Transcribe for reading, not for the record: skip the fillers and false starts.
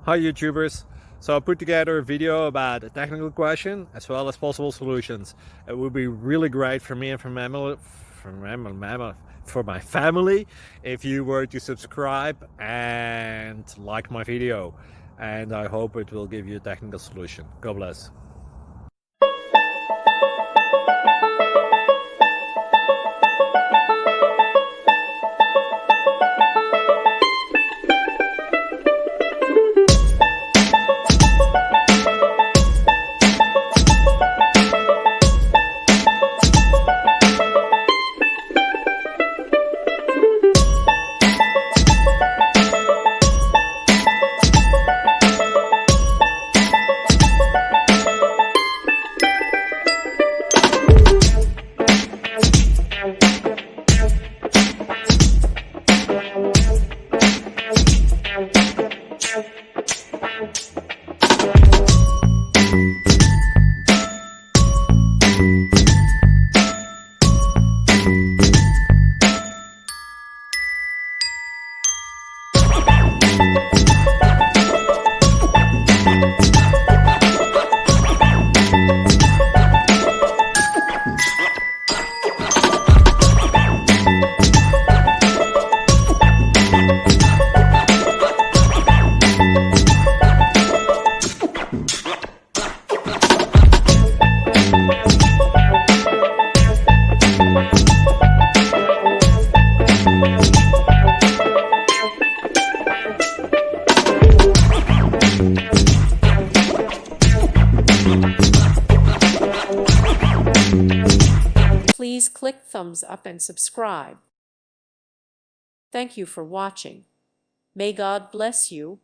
Hi YouTubers! So I put together a video about a technical question as well as possible solutions. It would be really great for me and for my family if you were to subscribe and like my video, and I hope it will give you a technical solution. God bless. Please click thumbs up and subscribe. Thank you for watching. May God bless you.